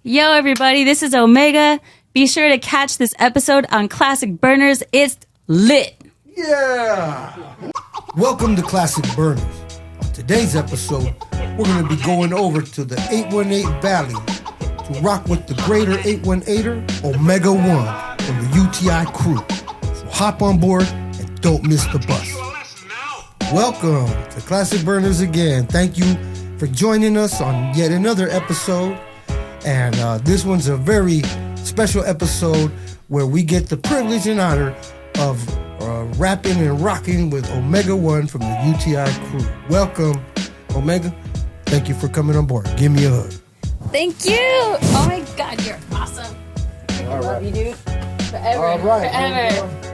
Yo, everybody, this is Omega. Be sure to catch this episode on Classic Burners. It's lit. Yeah! Welcome to Classic Burners. On today's episode, we're going to be going over to the 818 Valley to rock with the greater 818er, Omega 1 from the UTI crew. So hop on board and don't miss the bus. Welcome to Classic Burners again. Thank you for joining us on yet another episode. And this one's a very special episode where we get the privilege and honor of rapping and rocking with Omega 1 from the UTI crew. Welcome, Omega. Thank you for coming on board. Give me a hug. Thank you. Oh my God, you're awesome. I love you, dude. Forever. All right. Forever.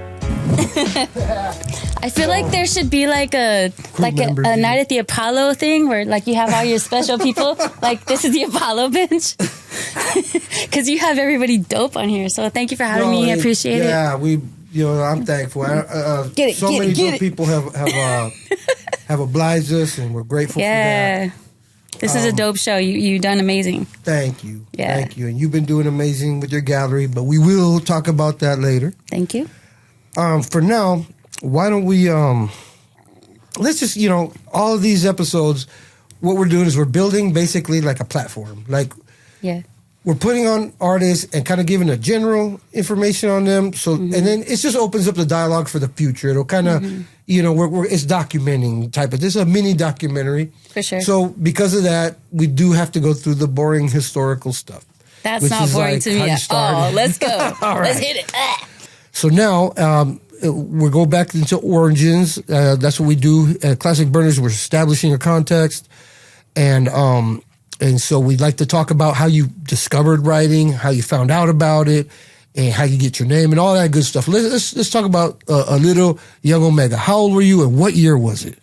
I feel like there should be like a night at the Apollo thing where like you have all your special people. Like this is the Apollo bench. Because you have everybody dope on here. So thank you for having me. I appreciate it. Yeah, I'm thankful. Many good people have obliged us, and we're grateful for that. This is a dope show. You've done amazing. Thank you. Yeah. Thank you. And you've been doing amazing with your gallery, but we will talk about that later. Thank you. For now, why don't we, let's just, all of these episodes, what we're doing is we're building basically like a platform. Like, we're putting on artists and kind of giving a general information on them. So, and then it just opens up the dialogue for the future. It'll kind of, it's documenting type of, this is a mini documentary. For sure. So because of that, we do have to go through the boring historical stuff. That's not boring to me at all. Let's go. All right. Let's hit it. So now, we'll go back into origins. That's what we do at Classic Burners. We're establishing a context. And so we'd like to talk about how you discovered writing, how you found out about it, and how you get your name and all that good stuff. Let's talk about a little young Omega. How old were you and what year was it?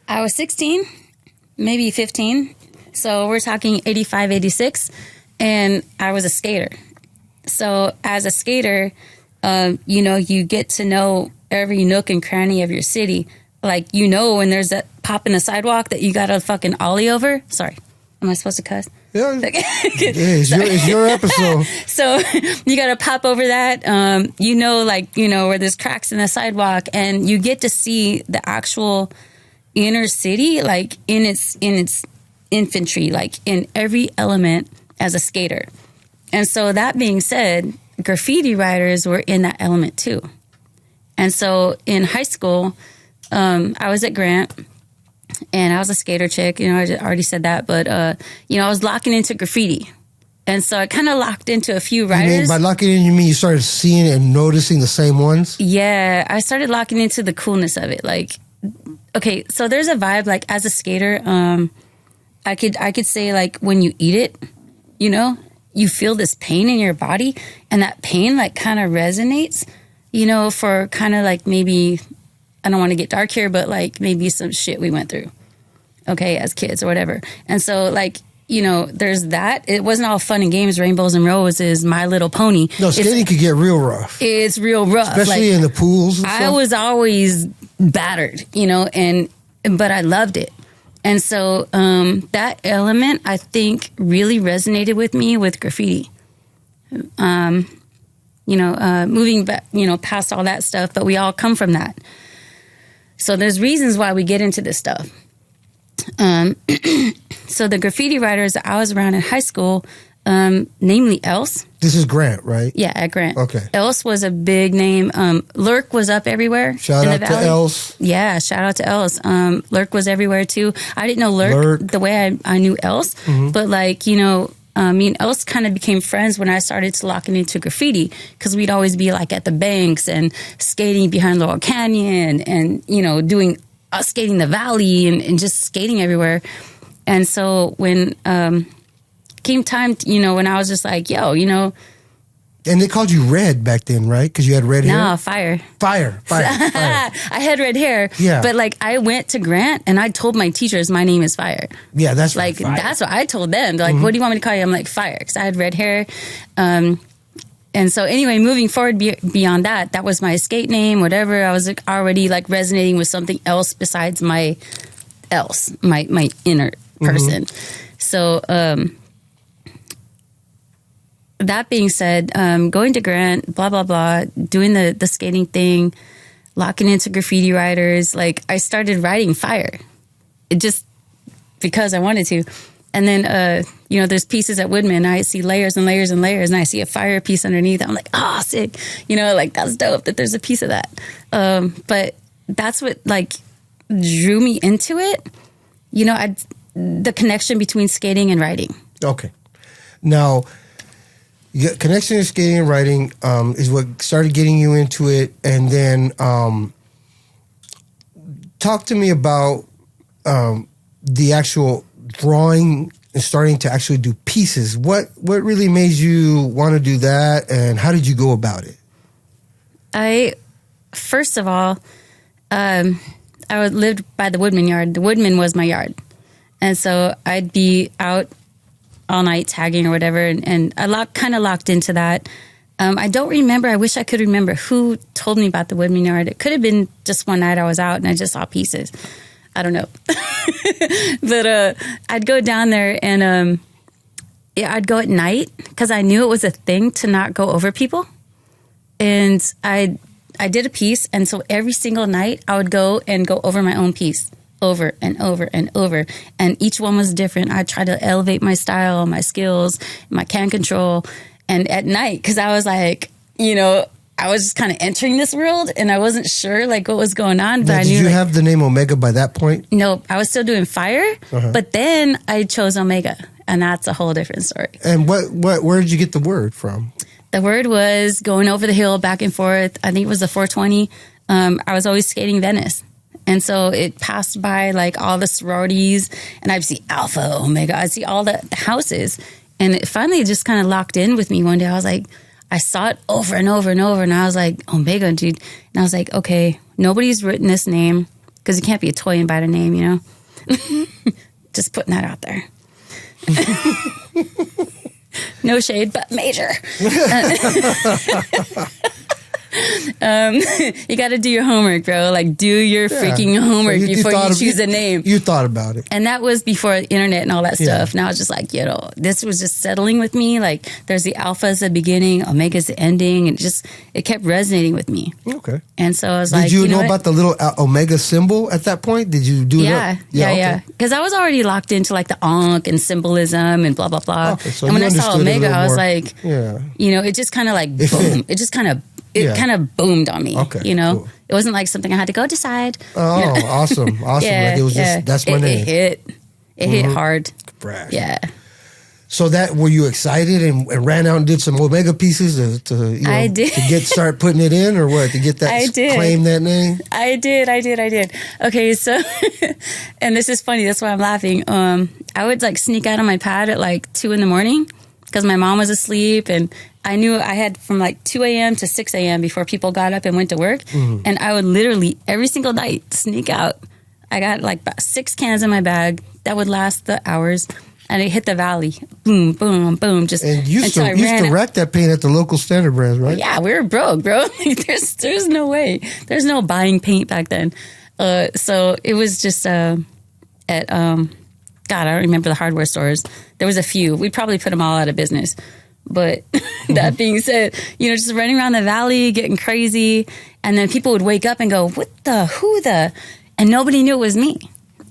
I was 16, maybe 15. So we're talking 85, 86. And I was a skater. So as a skater, you get to know every nook and cranny of your city. Like, when there's that pop in the sidewalk that you got to fucking ollie over. Sorry. Am I supposed to cuss? Yeah, it's your episode. So you got to pop over that, where there's cracks in the sidewalk, and you get to see the actual inner city, like in its infantry, like in every element as a skater. And so that being said, graffiti writers were in that element too. And so in high school, I was at Grant. And I was a skater chick, I already said that. But, I was locking into graffiti. And so I kind of locked into a few writers. By locking in, you mean you started seeing and noticing the same ones? Yeah, I started locking into the coolness of it. Like, okay, so there's a vibe, like, as a skater, I could say, like, when you eat it, you feel this pain in your body. And that pain, like, kind of resonates, for kind of, like, maybe... I don't want to get dark here, but like maybe some shit we went through, okay, as kids or whatever. And so like, there's that. It wasn't all fun and games, rainbows and roses, My Little Pony. No, skating could get real rough. It's real rough. Especially in the pools and stuff. I was always battered, but I loved it. And so that element, I think, really resonated with me with graffiti. Moving back, past all that stuff, but we all come from that. So there's reasons why we get into this stuff. So the graffiti writers that I was around in high school, namely Else. This is Grant, right? Yeah, at Grant. Okay. Else was a big name. Lurk was up everywhere. Shout out to Else. Yeah, shout out to Else. Lurk was everywhere too. I didn't know Lurk. The way I knew Else. But like, me and Else kind of became friends when I started to lock into graffiti because we'd always be like at the banks and skating behind Laurel Canyon and, doing skating the valley and just skating everywhere. And so when came time, when I was just like, yo, And they called you Red back then, right? Because you had red hair? No, Fire. Fire. I had red hair. Yeah. But like I went to Grant and I told my teachers my name is Fire. Yeah, that's like Fire. That's what I told them. They're like, what do you want me to call you? I'm like, Fire, because I had red hair. And so anyway, moving forward beyond that, that was my skate name, whatever. I was like, already like resonating with something else besides my inner person. So that being said, going to Grant, blah, blah, blah, doing the skating thing, locking into graffiti writers, like I started writing fire. It just because I wanted to. And then, there's pieces at Woodman. I see layers and layers and layers, and I see a fire piece underneath. I'm like, oh, sick. Like that's dope that there's a piece of that. But that's what like drew me into it. The connection between skating and writing. Okay. Now, connection to skating and writing is what started getting you into it. And then talk to me about the actual drawing and starting to actually do pieces. What really made you want to do that, and how did you go about it? First of all, I lived by the Woodman yard. The Woodman was my yard. And so I'd be out all night tagging or whatever, and I kind of locked into that. I don't remember. I wish I could remember who told me about the Woodman yard. It could have been just one night I was out and I just saw pieces. I don't know. But I'd go down there and I'd go at night because I knew it was a thing to not go over people. And I did a piece, and so every single night I would go over my own piece over and over and over. And each one was different. I'd try to elevate my style, my skills, my can control. And at night, because I was like, I was just kind of entering this world and I wasn't sure like what was going on. But now, I knew. Did you have the name Omega by that point? No, I was still doing fire, but then I chose Omega, and that's a whole different story. And where did you get the word from? The word was going over the hill back and forth. I think it was the 420. I was always skating Venice. And so it passed by like all the sororities, and I'd see Alpha, Omega. I'd see all the houses. And it finally just kind of locked in with me one day. I was like, I saw it over and over and over, and I was like, Omega, dude. And I was like, okay, nobody's written this name because it can't be a toy and bite a name, Just putting that out there. No shade, but major. You got to do your homework, bro. Like, do your freaking homework before you choose a name. You thought about it. And that was before internet and all that stuff. Now it's just like, this was just settling with me. Like, there's the alpha's the beginning, omega's the ending, and it kept resonating with me. Okay. And so I was like, did you know about the little omega symbol at that point? Did you do it? Yeah. Because I was already locked into like the Ankh and symbolism and blah, blah, blah. Okay, so and when I saw Omega, I was like, it just kind of like, boom. It just kind of kind of boomed on me. Okay, cool. It wasn't like something I had to go decide. Oh, awesome. Yeah, like it was just, that's my name. It hit hard. Brag. Yeah. So were you excited and ran out and did some Omega pieces to I did. to start putting it in, or what, to get that, I did. Claim that name? I did. Okay, so, and this is funny, that's why I'm laughing. I would like sneak out on my pad at like 2 a.m. because my mom was asleep, and I knew I had from like 2 a.m. to 6 a.m. before people got up and went to work. Mm-hmm. And I would literally every single night sneak out. I got like about 6 cans in my bag that would last the hours. And I hit the valley. Boom, boom, boom. And you used to rack that paint at the local Standard Brands, right? Yeah, we were broke, bro. There's no way. There's no buying paint back then. So it was just at, God, I don't remember the hardware stores. There was a few. We'd probably put them all out of business. But that being said, just running around the valley, getting crazy. And then people would wake up and go, who the? And nobody knew it was me.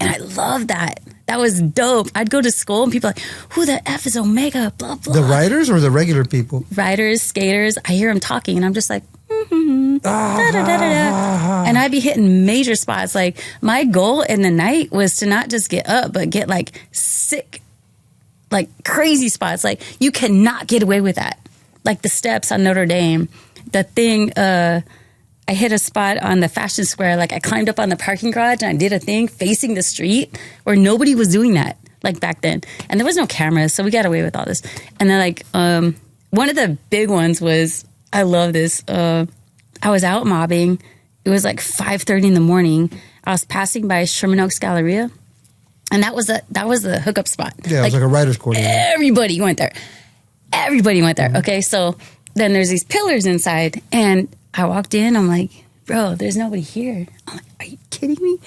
And I love that. That was dope. I'd go to school and people like, who the F is Omega? Blah, blah. The writers or the regular people? Writers, skaters. I hear them talking and I'm just like, da, da, da, da, da. And I'd be hitting major spots. Like, my goal in the night was to not just get up, but get like sick, like crazy spots. Like, you cannot get away with that. Like the steps on Notre Dame. The thing, I hit a spot on the Fashion Square. Like, I climbed up on the parking garage and I did a thing facing the street where nobody was doing that, like, back then. And there was no cameras, so we got away with all this. And then, like, one of the big ones was, I love this. I was out mobbing. It was like 5:30 in the morning. I was passing by Sherman Oaks Galleria, and that was the hookup spot. Yeah, it was like a writer's corner. Everybody went there. Mm-hmm. Okay, so then there's these pillars inside, and I walked in, I'm like, bro, there's nobody here. I'm like, are you kidding me?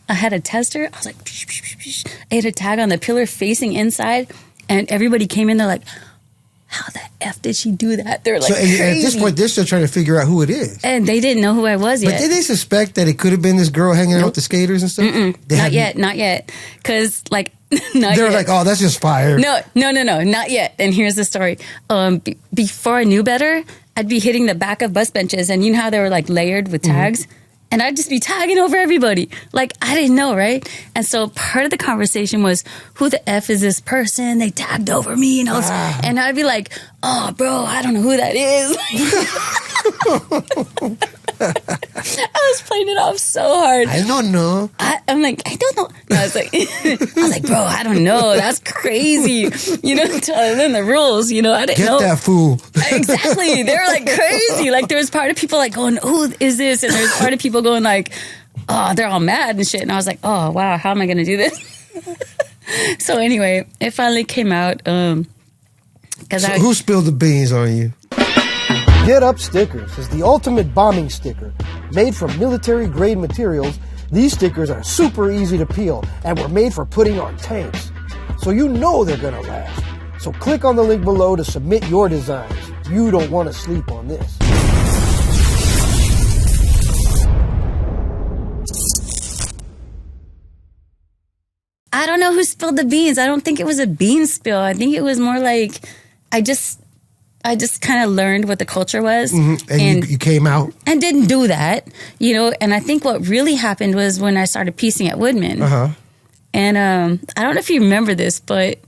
I had a tester. I was like, psh, psh, psh, psh. I hit a tag on the pillar facing inside, and everybody came in. They're like, how the F did she do that? They're like, so crazy. at this point, they're still trying to figure out who it is. And they didn't know who I was yet. But did they suspect that it could have been this girl hanging out with the skaters and stuff? Not yet. Because, like, they're like, oh, that's just fire. No, not yet. And here's the story. Before I knew better, I'd be hitting the back of bus benches, and you know how they were like layered with tags? And I'd just be tagging over everybody. Like, I didn't know, right? And so part of the conversation was, who the F is this person? They tagged over me. And I'd be like, oh, bro, I don't know who that is. I was playing it off so hard. I don't know. I'm like, I don't know. I was like, bro, I don't know. That's crazy. To learn the rules, I didn't know. Get that fool. Exactly. They were like crazy. Like, there was part of people like going, who is this? And there's part of people going like, oh, they're all mad and shit. And I was like, oh, wow, how am I going to do this? So anyway, it finally came out. Who spilled the beans on you? Get Up Stickers is the ultimate bombing sticker. Made from military-grade materials, these stickers are super easy to peel and were made for putting on tanks. So you know they're gonna last. So click on the link below to submit your designs. You don't want to sleep on this. I don't know who spilled the beans. I don't think it was a bean spill. I think it was more like I just kind of learned what the culture was. And you came out. And didn't do that, And I think what really happened was when I started piecing at Woodman. And I don't know if you remember this, but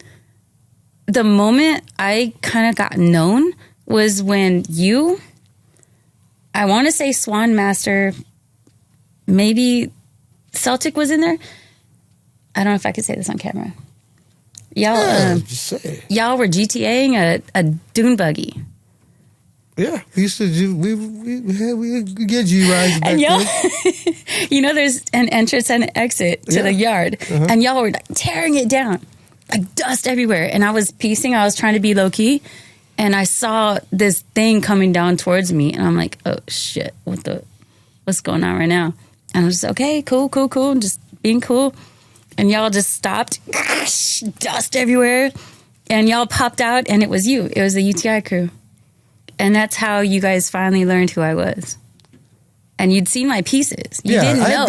the moment I kind of got known was when I want to say Swan Master, maybe Celtic was in there. I don't know if I could say this on camera. Y'all, just say it. Y'all were GTAing a dune buggy. Yeah, we used to do. We get G-rides back and y'all, then. There's an entrance and an exit to the yard, and y'all were like tearing it down, like dust everywhere. And I was piecing. I was trying to be low key, and I saw this thing coming down towards me, and I'm like, oh shit, what's going on right now? And I was just okay, cool, just being cool. And y'all just stopped, dust everywhere, and y'all popped out, and it was you. It was the UTI crew. And that's how you guys finally learned who I was. And you'd seen my pieces. You didn't know.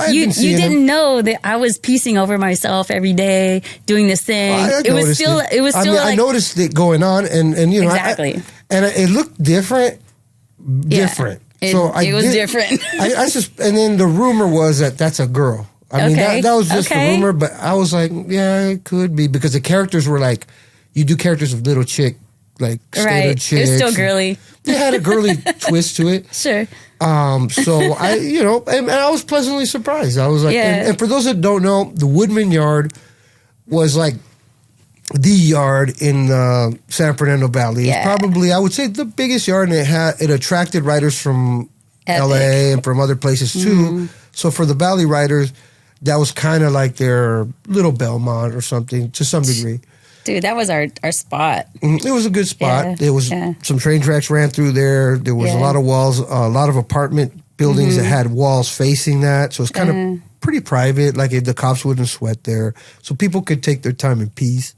You didn't know that I was piecing over myself every day, doing this thing. It was still I noticed it going on, and exactly. And it looked different. It was different. And then the rumor was that that's a girl. I mean, that was just a rumor, but I was like, yeah, it could be, because the characters were like, you do characters of little chick, like skater chicks. It was still girly. It had a girly twist to it. Sure. So I, and I was pleasantly surprised. I was like, and for those that don't know, the Woodman Yard was like the yard in San Fernando Valley. It's probably, I would say, the biggest yard, and it attracted writers from LA and from other places too. So for the Valley writers, that was kind of like their little Belmont or something, to some degree. Dude, that was our spot. It was a good spot. There was some train tracks ran through there. There was a lot of walls, a lot of apartment buildings that had walls facing that. So it's kind of pretty private. Like the cops wouldn't sweat there. So people could take their time in peace.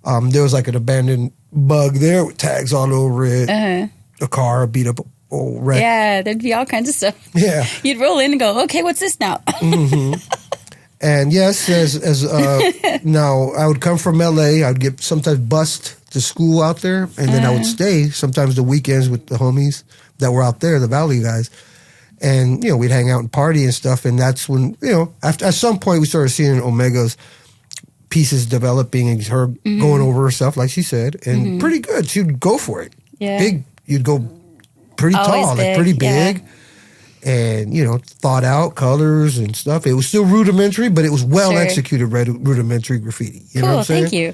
There was like an abandoned bug there with tags all over it. A car, beat up old wreck. Yeah, there'd be all kinds of stuff. Yeah. You'd roll in and go, okay, what's this now? And yes, as now I would come from LA. I'd get sometimes bused to school out there, and then I would stay sometimes the weekends with the homies that were out there, the Valley guys. And, we'd hang out and party and stuff. And that's when, at some point we started seeing Omega's pieces developing and her going over herself, like she said, and pretty good. She'd go for it. Yeah. Big, you'd go pretty tall, like pretty big. And, thought out colors and stuff. It was still rudimentary, but it was well executed rudimentary graffiti. You know what I'm saying? Thank you.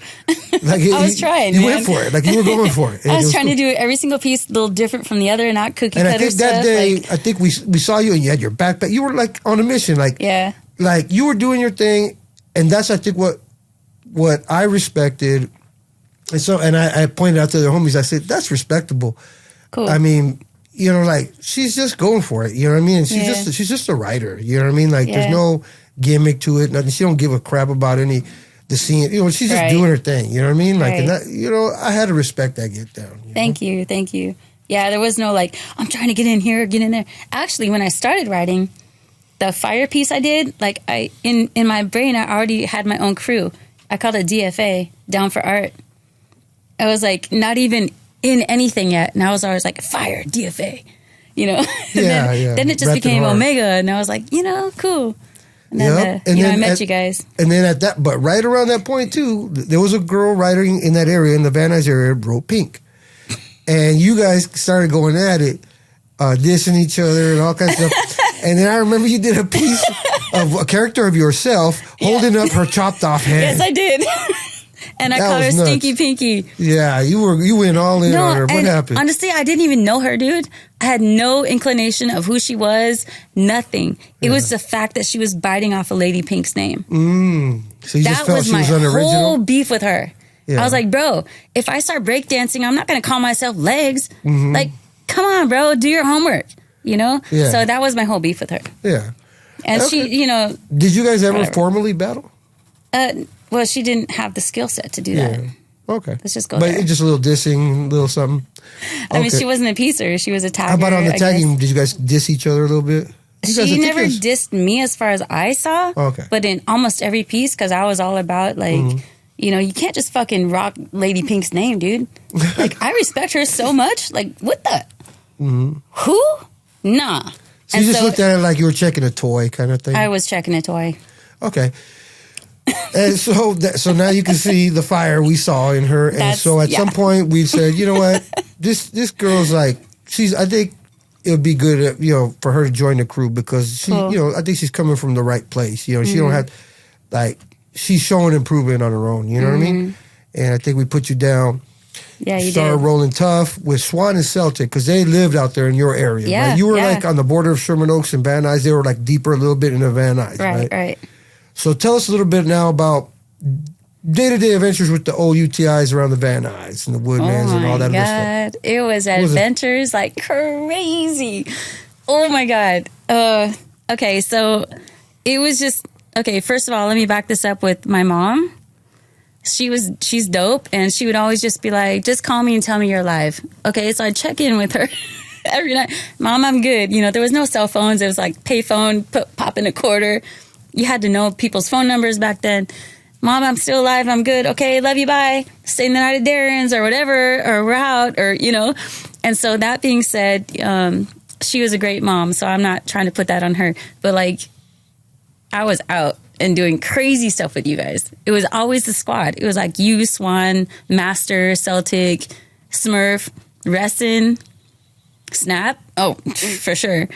Like I was trying. You went for it. Like you were going for it. I was trying to do every single piece a little different from the other, not cookie cutter stuff. And I think that day, I think we saw you and you had your backpack. You were like on a mission. Like you were doing your thing. And that's, I think, what I respected. And I pointed out to the homies, I said, that's respectable. Cool. I mean, like she's just going for it. You know what I mean? She's just a writer. You know what I mean? Like there's no gimmick to it. Nothing. She don't give a crap about any the scene. You know, she's just doing her thing. You know what I mean? Like, and that, you know, I had to respect that get down. Thank you. Yeah, there was no like, I'm trying to get in here, get in there. Actually, when I started writing, the fire piece I did, like in my brain, I already had my own crew. I called it DFA, Down for Art. I was like, not even in anything yet. And I was always like, fire, DFA, you know? Then it just became Omega. And I was like, you know, cool. And then, I met you guys. And then but right around that point too, there was a girl writing in that area, in the Van Nuys area, wrote Pink. And you guys started going at it, dissing each other and all kinds of stuff. And then I remember you did a piece of a character of yourself holding up her chopped off hand. Yes, I did. And I called her nuts. Stinky Pinky. Yeah, you went all in on her. What happened? Honestly, I didn't even know her, dude. I had no inclination of who she was, nothing. It was the fact that she was biting off a Lady Pink's name. So you just felt she was unoriginal? That was my whole beef with her. Yeah. I was like, bro, if I start breakdancing, I'm not going to call myself Legs. Like, come on, bro, do your homework, you know? Yeah. So that was my whole beef with her. Yeah. And she, you know. Did you guys ever formally battle? Well, she didn't have the skill set to do that. Okay. Let's just go there. But just a little dissing, a little something. I mean, she wasn't a piecer. She was a tagger. How about on the tagging? Did you guys diss each other a little bit? She never dissed me as far as I saw. Okay. But in almost every piece, because I was all about, like, you know, you can't just fucking rock Lady Pink's name, dude. Like, I respect her so much. Like, what the? Who? Nah. So you just looked at it like you were checking a toy kind of thing? I was checking a toy. Okay. And so now you can see the fire we saw in her. And so at some point we said, you know what? This girl's like, I think it would be good, you know, for her to join the crew because she, you know, I think she's coming from the right place. You know, she don't have, like, she's showing improvement on her own. You know what I mean? And I think we put you down. Yeah, you started did. rolling tough with Swan and Celtic because they lived out there in your area. Yeah, right? You were like on the border of Sherman Oaks and Van Nuys. They were like deeper a little bit in the Van Nuys. Right. So tell us a little bit now about day-to-day adventures with the old UTIs around the Van Nuys and the Woodmans and all that other stuff. It was adventures like crazy. Oh my God. Okay, so it was just, okay, first of all, let me back this up with my mom. She's dope, and she would always just be like, just call me and tell me you're alive. Okay, so I'd check in with her every night. Mom, I'm good. You know, there was no cell phones. It was like payphone, pop in a quarter. You had to know people's phone numbers back then. Mom, I'm still alive. I'm good. Okay, love you. Bye. Stay the night at Darren's or whatever, or we're out, or, you know. And so that being said, she was a great mom, so I'm not trying to put that on her. But, like, I was out and doing crazy stuff with you guys. It was always the squad. It was like you, Swan, Master, Celtic, Smurf, Ressin, Snap. Oh, for sure.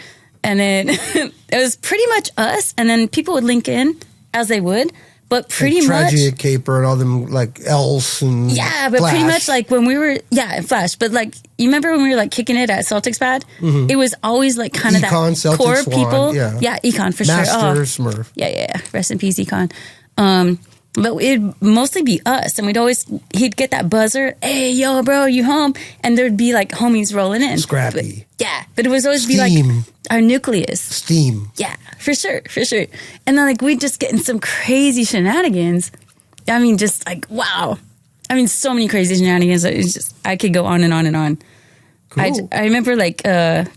And then it was pretty much us. And then people would link in as they would. But pretty much Tragic, Caper, and all them, like, Else and but Flash. pretty much, like, when we were, Flash. But, like, you remember when we were, like, kicking it at Celtics Pad? It was always, like, kind of that Celtic, core Swan, people. Yeah, Econ, for Master, sure. Smurf. Yeah. Rest in peace, Econ. But it'd mostly be us. And he'd get that buzzer. Hey, yo, bro, you home? And there'd be, like, homies rolling in. Scrappy. But it was always be, like, our nucleus. Steam. Yeah, for sure. And then, like, we'd just get in some crazy shenanigans. I mean, just, like, wow. I mean, so many crazy shenanigans. It's just, I could go on and on and on. Cool. I remember, like,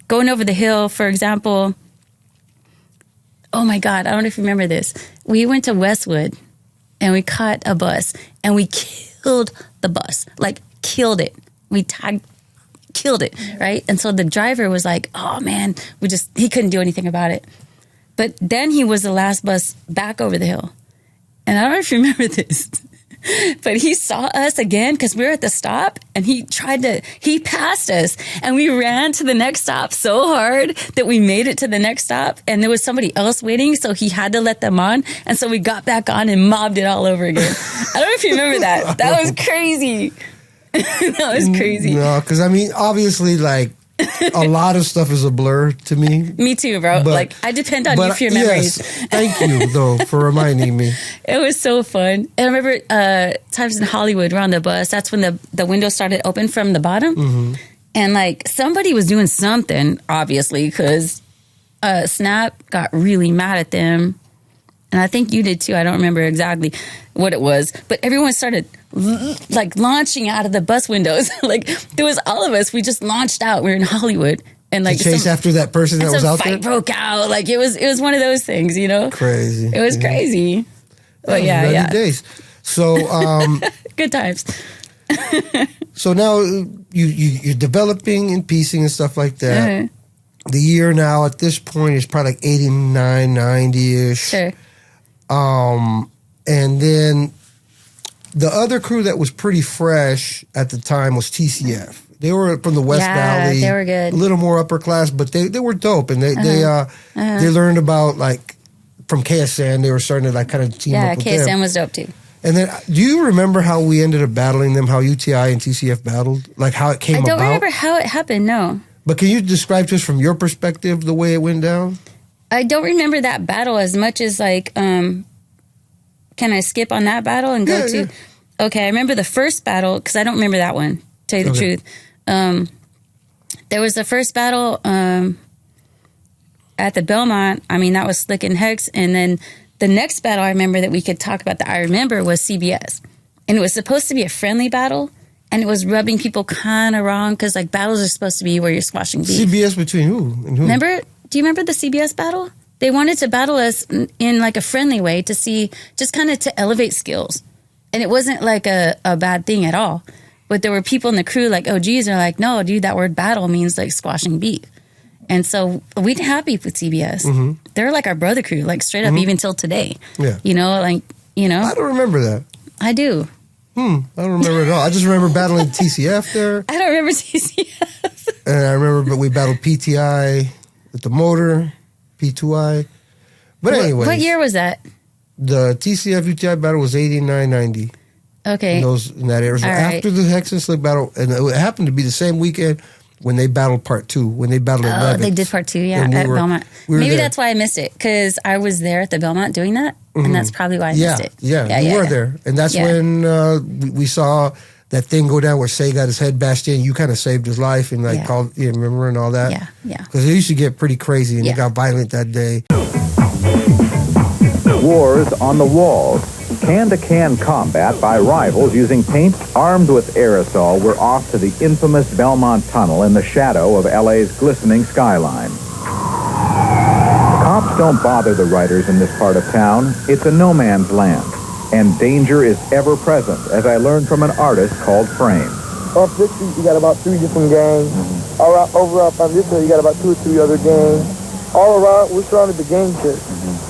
going over the hill, for example. Oh, my God. I don't know if you remember this. We went to Westwood. And we caught a bus, and we killed the bus. Like, killed it. We killed it, right? And so the driver was like, oh, man, he couldn't do anything about it. But then he was the last bus back over the hill. And I don't know if you remember this, but he saw us again because we were at the stop, and he passed us, and we ran to the next stop so hard that we made it to the next stop, and there was somebody else waiting, so he had to let them on, and so we got back on and mobbed it all over again. I don't know if you remember that. That was crazy. That was crazy. No, because, I mean, obviously, like, a lot of stuff is a blur to me. Me too, bro. But, like, I depend on you for your memories. Yes, thank you, though, for reminding me. It was so fun. And I remember times in Hollywood, we're on the bus. That's when the window started open from the bottom. And, like, somebody was doing something, obviously, because Snap got really mad at them. And I think you did too. I don't remember exactly what it was, but everyone started like launching out of the bus windows. Like there was all of us. We just launched out. We were in Hollywood, and like chase after that person that was out there. Fight broke out. Like it was one of those things, you know. Crazy. It was crazy. But yeah. Days. So good times. So now you're developing and piecing and stuff like that. The year now at this point is probably like 89, 90-ish. Sure. And then the other crew that was pretty fresh at the time was TCF. They were from the West Valley. They were good. A little more upper class, but they were dope. And they learned about like from KSN. They were starting to like kind of team up with them. Yeah, KSN was dope too. And then, do you remember how we ended up battling them? How UTI and TCF battled? Like how it came about? I don't remember how it happened. No. But can you describe to us from your perspective the way it went down? I don't remember that battle as much as like. Can I skip on that battle and go to? Yeah. Okay, I remember the first battle because I don't remember that one. To tell you the truth, there was the first battle at the Belmont. I mean, that was Slick and Hex, and then the next battle I remember that we could talk about that I remember was CBS, and it was supposed to be a friendly battle. And it was rubbing people kind of wrong because, like, battles are supposed to be where you're squashing beef. CBS between who and who? Remember? Do you remember the CBS battle? They wanted to battle us in like, a friendly way to see, just kind of to elevate skills. And it wasn't, like, a bad thing at all. But there were people in the crew, like, OGs, are like, no, dude, that word battle means, like, squashing beef. And so we didn't have beef with CBS. Mm-hmm. They're, like, our brother crew, like, straight up, even till today. Yeah. You know, like, you know. I don't remember that. I do. I don't remember at all. I just remember battling TCF there. I don't remember TCF. And I remember we battled PTI with the motor, P2I. But anyway. What year was that? The TCF UTI battle was 89, 90. Okay. In that area. So after the Hex and Slick battle, and it happened to be the same weekend when they battled part 2, when they battled at Levitt. They did part 2, at Belmont. Maybe that's why I missed it, because I was there at the Belmont doing that, and that's probably why I missed it. Yeah, you were there. And that's when we saw that thing go down where Say got his head bashed in. You kind of saved his life and called, remember, and all that? Yeah. Because it used to get pretty crazy, and it got violent that day. Wars on the walls. Can-to-can combat by rivals using paint armed with aerosol were off to the infamous Belmont Tunnel in the shadow of LA's glistening skyline. Cops don't bother the writers in this part of town. It's a no-man's land, and danger is ever present, as I learned from an artist called Frame. Off this street, you got about 3 different gangs. Over up on this side, you got about 2 or 3 other gangs. All around, we're surrounded with gang shit.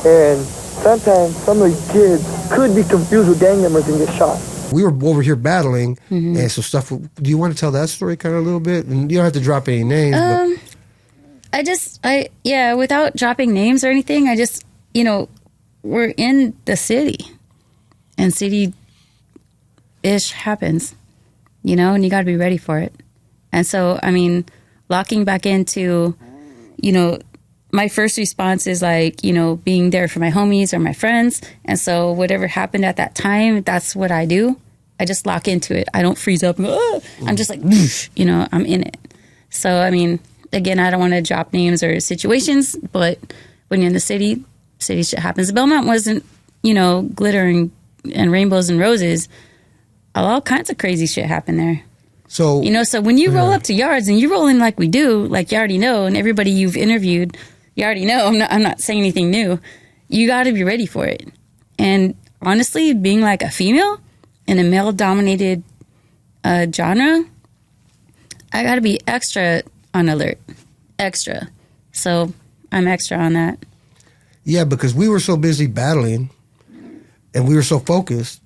And sometimes some of these kids could be confused with gang members and get shot. We were over here battling, and so stuff. Do you want to tell that story kind of a little bit? And you don't have to drop any names. Without dropping names or anything, I just, we're in the city, and city-ish happens, and you got to be ready for it. And so, I mean, locking back into, my first response is like, being there for my homies or my friends. And so whatever happened at that time, that's what I do. I just lock into it. I don't freeze up and go, oh. I'm just like, I'm in it. So, I mean, again, I don't want to drop names or situations, but when you're in the city shit happens. Belmont wasn't, glittering and rainbows and roses. All kinds of crazy shit happened there. So, so when you roll up to yards and you roll in like we do, like you already know, and everybody you've interviewed, you already know, I'm not saying anything new. You got to be ready for it. And honestly, being like a female in a male-dominated genre, I got to be extra on alert. Extra. So I'm extra on that. Yeah, because we were so busy battling and we were so focused.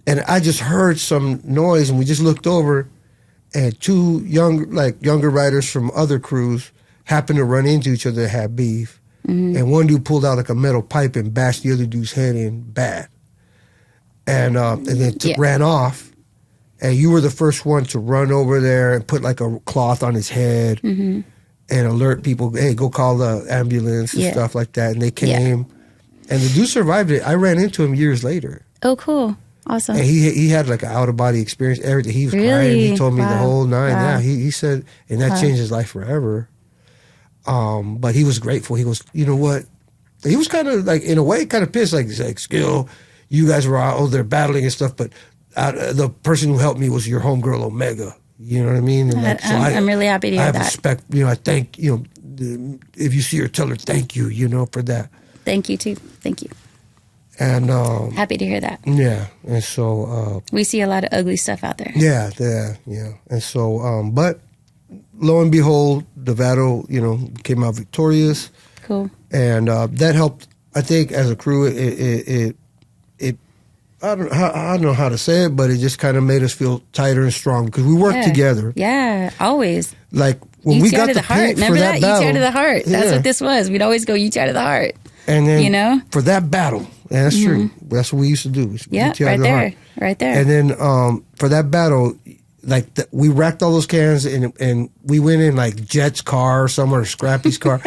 And I just heard some noise and we just looked over and 2 younger riders from other crews happened to run into each other that had beef. And one dude pulled out like a metal pipe and bashed the other dude's head in bad. And then ran off. And you were the first one to run over there and put like a cloth on his head and alert people, hey, go call the ambulance and stuff like that. And they came. And the dude survived it. I ran into him years later. Oh, cool. Awesome. And he had like an out-of-body experience, everything. He was crying. He told me the whole nine. Wow. Yeah, he said, and that changed his life forever. But he was grateful. He goes, you know what? he was kind of like, in a way, kind of pissed. Like, he's like, Skill, you guys were out there battling and stuff, but the person who helped me was your homegirl Omega. You know what I mean? And like, so I'm really happy to hear I have that. respect. You know, I thank, you know, if you see her, tell her thank you, you know, for that. Thank you, too. Thank you. And happy to hear that. yeah, and so We see a lot of ugly stuff out there. yeah, and so but lo and behold, the battle, you know, came out victorious. Cool. And that helped. I think as a crew, it I don't know how to say it, but it just kind of made us feel tighter and strong because we worked together. Yeah, always. Like when we got the paint for Remember that that? battle, Each out of the heart. That's what this was. We'd always go each out of the heart. And then, you know, for that battle, and that's true. That's what we used to do. Yeah, right there, right there. And then for that battle, like we racked all those cans, and we went in like Jet's car or somewhere, Scrappy's car.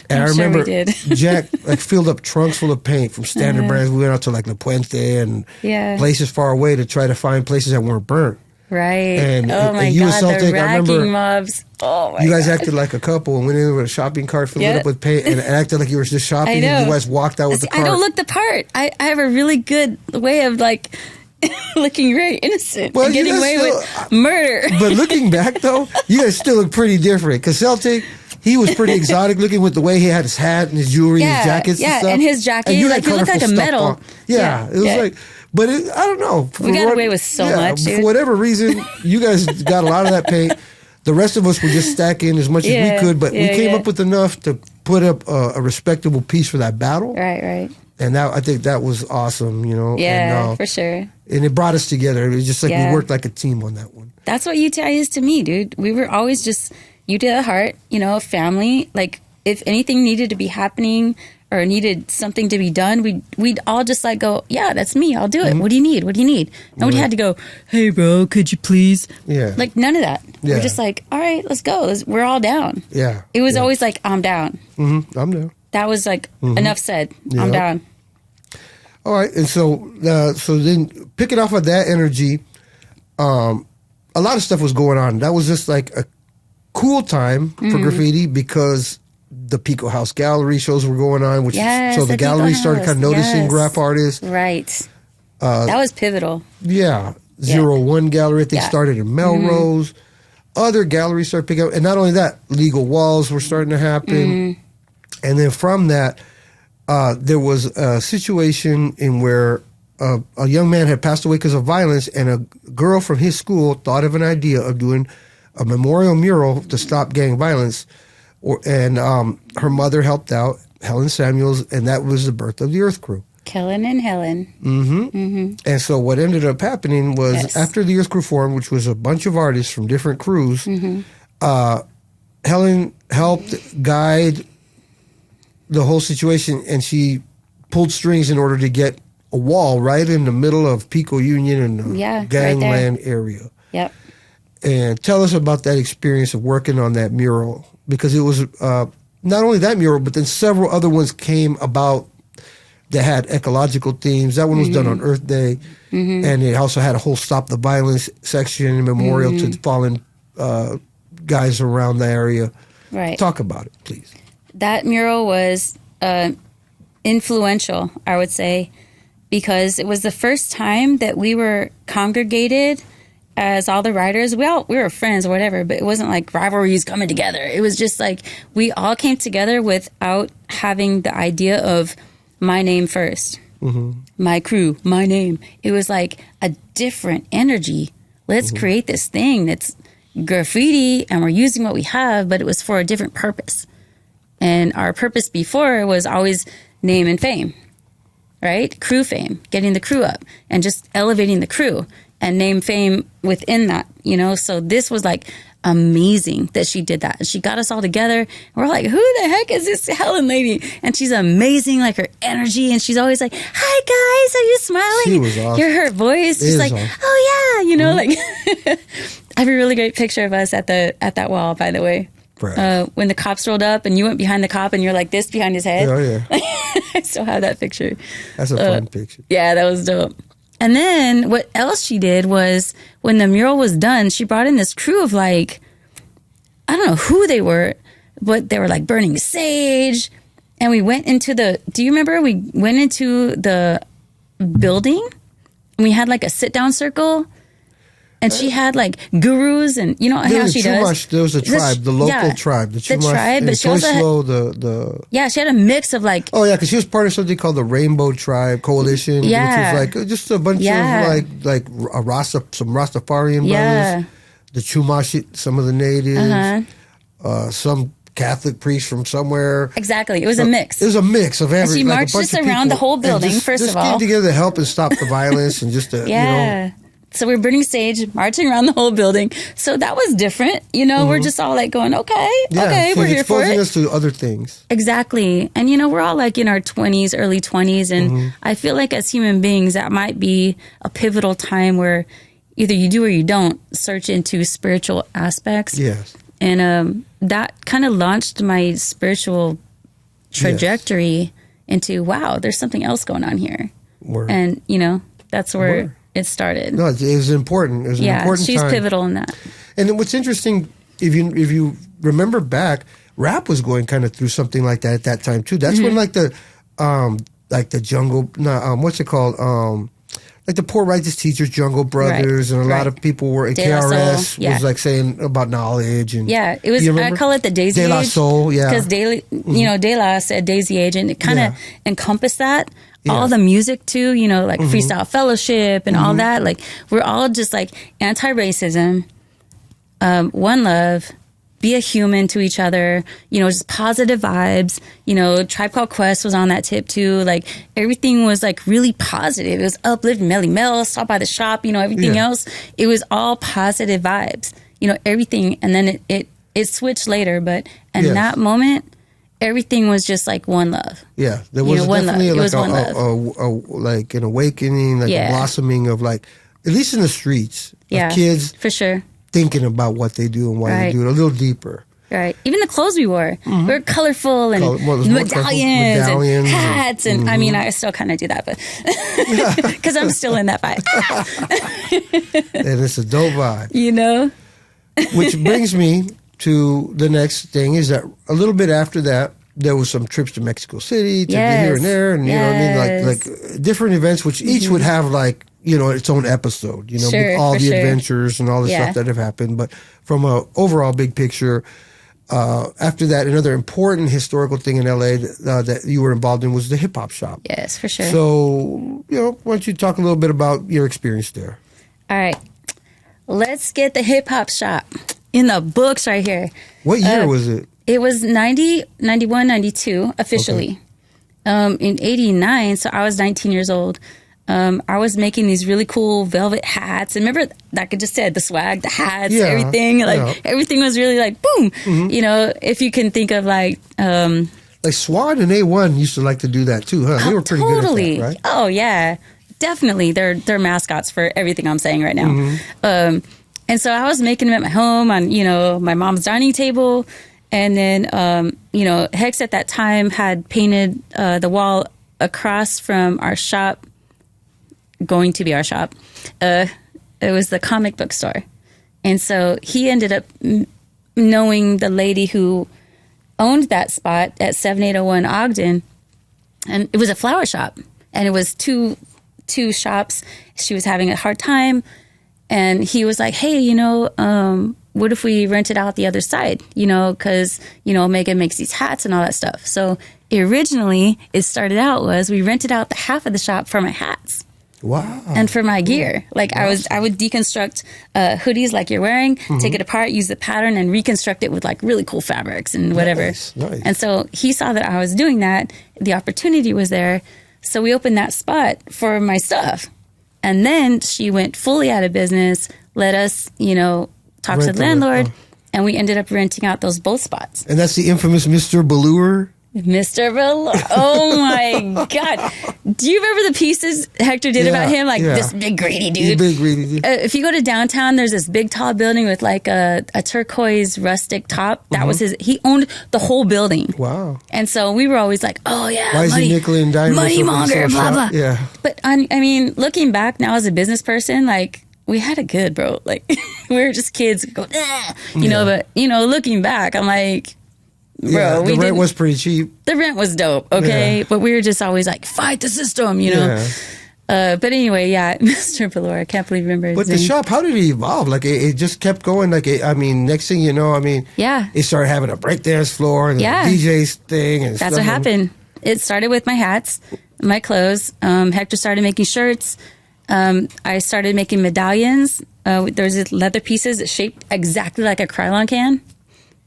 And I remember we did. Jack like filled up trunks full of paint from standard brands. We went out to like La Puente and places far away to try to find places that weren't burnt. Right. And, oh my and you God, and Celtic, the I remember racking mobs. Oh my you guys God. acted like a couple and went in with a shopping cart filled it up with paint and acted like you were just shopping. I know. And you guys walked out with the cart. I don't look the part. I have a really good way of like looking very innocent and getting away with murder. But looking back though, you guys still look pretty different. Because Celtic, he was pretty exotic looking with the way he had his hat and his jewelry and his jackets and stuff. And his jacket. And you like, had he looked like a colorful medal. stuff on. Yeah, it was like, but I don't know. We got away with so much, dude. For whatever reason, you guys got a lot of that paint. The rest of us were just stacking as much as we could, but we came up with enough to put up a respectable piece for that battle. Right. And that, I think that was awesome, you know. Yeah, and, for sure. And it brought us together. It was just like we worked like a team on that one. That's what UTI is to me, dude. We were always just UTI at heart, you know, family. Like, if anything needed to be happening or needed something to be done, we'd all just like go, yeah, that's me. I'll do it. What do you need? What do you need? And we had to go, hey, bro, could you please? Yeah. Like, none of that. Yeah. We're just like, all right, let's go. We're all down. Yeah. It was always like, I'm down. Mm-hmm. I'm down. That was like, enough said. Yeah. I'm down. All right. And so then picking off of that energy, a lot of stuff was going on. That was just like a cool time for graffiti because the Pico House Gallery shows were going on, which so the gallery started kind of noticing graph artists. Right. That was pivotal. Yeah. 01 Gallery, I think, started in Melrose. Other galleries started picking up. And not only that, legal walls were starting to happen. And then from that, there was a situation in where a young man had passed away because of violence, and a girl from his school thought of an idea of doing a memorial mural to stop gang violence. And her mother helped out, Helen Samuels, and that was the birth of the Earth Crew. Kellen and Helen. And so what ended up happening was after the Earth Crew formed, which was a bunch of artists from different crews, Helen helped guide the whole situation, and she pulled strings in order to get a wall right in the middle of Pico Union and the gangland area. Yep. And tell us about that experience of working on that mural, because it was not only that mural, but then several other ones came about that had ecological themes. That one was done on Earth Day, and it also had a whole Stop the Violence section, memorial to fallen guys around the area. Right. Talk about it, please. That mural was influential, I would say, because it was the first time that we were congregated as all the writers. We were friends or whatever, but it wasn't like rivalries coming together. It was just like we all came together without having the idea of my name first, my crew, my name. It was like a different energy. Let's create this thing that's graffiti, and we're using what we have, but it was for a different purpose. And our purpose before was always name and fame, right? Crew fame, getting the crew up and just elevating the crew, and name fame within that, you know? So this was like amazing that she did that. She got us all together. And we're like, who the heck is this Helen lady? And she's amazing, like her energy. And she's always like, hi guys, are you smiling? She was awesome. Hear her voice. She's like, awesome. Oh yeah, you know, like I have a really great picture of us at that wall, by the way. Right. When the cops rolled up and you went behind the cop and you're like this behind his head. Oh yeah. I still have that picture. That's a fun picture. Yeah, that was dope. And then what else she did was when the mural was done, she brought in this crew of like, I don't know who they were, but they were like burning sage And we went into do you remember we went into the building and we had like a sit down circle? And she had like gurus and you know how she does. There was a tribe, the local tribe. The tribe, but she also had, yeah, she had a mix of like. Oh yeah, because she was part of something called the Rainbow Tribe Coalition, which was like just a bunch of like some Rastafarian brothers, the Chumash, some of the natives, some Catholic priest from somewhere. Exactly, it was a mix. It was a mix of everything. She marched us around the whole building. First of all, getting together to help and stop the violence and just to, you know. So we're burning sage, marching around the whole building. So that was different. You know, we're just all like going, okay, we're here for it. Exposing us to other things. Exactly. And, you know, we're all like in our 20s, early 20s. And I feel like as human beings, that might be a pivotal time where either you do or you don't search into spiritual aspects. Yes. And that kind of launched my spiritual trajectory into, wow, there's something else going on here. Word. And, you know, that's where it started. No, it was important. It was an important she's time. pivotal in that. And what's interesting, if you remember back, rap was going kind of through something like that at that time too. That's when like the jungle, what's it called? Like the Poor Righteous Teachers, Jungle Brothers, and a lot of people were. KRS was like saying about knowledge and it was. I call it the Daisy Age. De La Soul, because you know, De La said Daisy Age, and it kind of encompassed that. All the music too, you know, like Freestyle Fellowship and all that. Like we're all just like anti-racism, one love, be a human to each other, you know, just positive vibes. You know, Tribe Called Quest was on that tip too. Like everything was like really positive. It was uplifting, Melly Mel, Stop by the Shop, you know, everything else. It was all positive vibes, you know, everything. And then it switched later, but in that moment, everything was just like one love. Yeah, there was definitely like an awakening, like a blossoming of like, at least in the streets, of kids for sure thinking about what they do and why they do it a little deper. Right. Even the clothes we wore were colorful and medallions and hats. And I mean, I still kind of do that, but because I'm still in that vibe. And it's a dope vibe. You know? Which brings me to the next thing is that a little bit after that, there was some trips to Mexico City, to here and there, and you know what I mean, like different events, which each would have like, you know, its own episode, you know, with all the adventures and all the stuff that have happened. But from a overall big picture, after that, another important historical thing in LA that you were involved in was the hip hop shop. Yes, for sure. So, you know, why don't you talk a little bit about your experience there? All right, let's get the hip hop shop in the books right here. What year was it? It was 90, 91, 92 officially. In 89, so I was 19 years old. I was making these really cool velvet hats. And remember, like I just said, the swag, the hats, everything. Like everything was really like, boom. You know, if you can think of like Swan and A1 used to like to do that too, huh? They were pretty good at that, right? Oh, yeah. Definitely. They're mascots for everything I'm saying right now. And so I was making them at my home on, you know, my mom's dining table. And then, you know, Hex at that time had painted the wall across from our shop, going to be our shop. It was the comic book store. And so he ended up knowing the lady who owned that spot at 7801 Ogden. And it was a flower shop. And it was two shops. She was having a hard time. And he was like, hey, you know, what if we rented out the other side? You know, because, you know, Megan makes these hats and all that stuff. So originally, it started out was we rented out the half of the shop for my hats. Wow. And for my gear. Like I would deconstruct hoodies like you're wearing, take it apart, use the pattern and reconstruct it with like really cool fabrics and whatever. Nice. And so he saw that I was doing that. The opportunity was there. So we opened that spot for my stuff. And then she went fully out of business, let us, you know, talk to the landlord, and we ended up renting out those both spots. And that's the infamous Mr. Ballure? Mr. Velour. Oh my God. Do you remember the pieces Hector did about him? Like this big greedy dude. Big greedy dude. If you go to downtown, there's this big tall building with like a turquoise rustic top. That was he owned the whole building. Wow. And so we were always like, oh yeah. Why is he nickel and dime? Money monger, blah, blah. Yeah. But I mean, looking back now as a business person, like we had it good, bro. Like we were just kids go, you know, but you know, looking back, I'm like, bro, the rent was pretty cheap. The rent was dope, okay? But we were just always like, fight the system, you know? But anyway, yeah, Mr. Valor, I can't believe I remember his But name. the shop, how did it evolve? Like, it just kept going. Like, next thing you know, it started having a breakdance floor and a DJ's thing. And that's what happened. It started with my hats, my clothes. Hector started making shirts. I started making medallions. There's these leather pieces that shaped exactly like a Krylon can.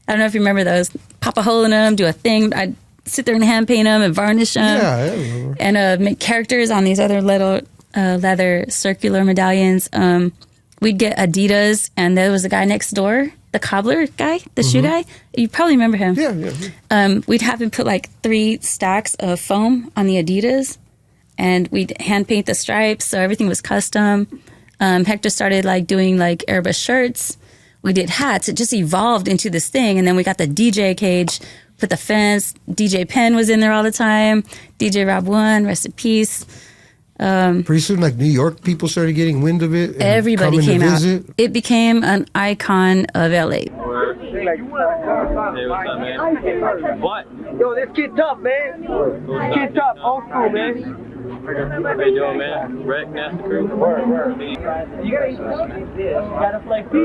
I don't know if you remember those. Pop a hole in them, do a thing. I'd sit there and hand paint them and varnish them. Yeah, I remember. And make characters on these other little leather circular medallions. We'd get Adidas, and there was a guy next door, the cobbler guy, the shoe guy. You probably remember him. Yeah. We'd have him put like 3 stacks of foam on the Adidas, and we'd hand paint the stripes, so everything was custom. Hector started like doing like airbrush shirts. We did hats. It just evolved into this thing, and then we got the DJ cage, put the fence. DJ Penn was in there all the time. DJ Rob One, rest in peace. Pretty soon, like New York people started getting wind of it. And everybody came out. Visit. It became an icon of LA. Hey, what's up, man? What? Yo, this kid tough, man. Kid tough, old school, man. How you doing, man? Rick, nasty crew. You gotta play P.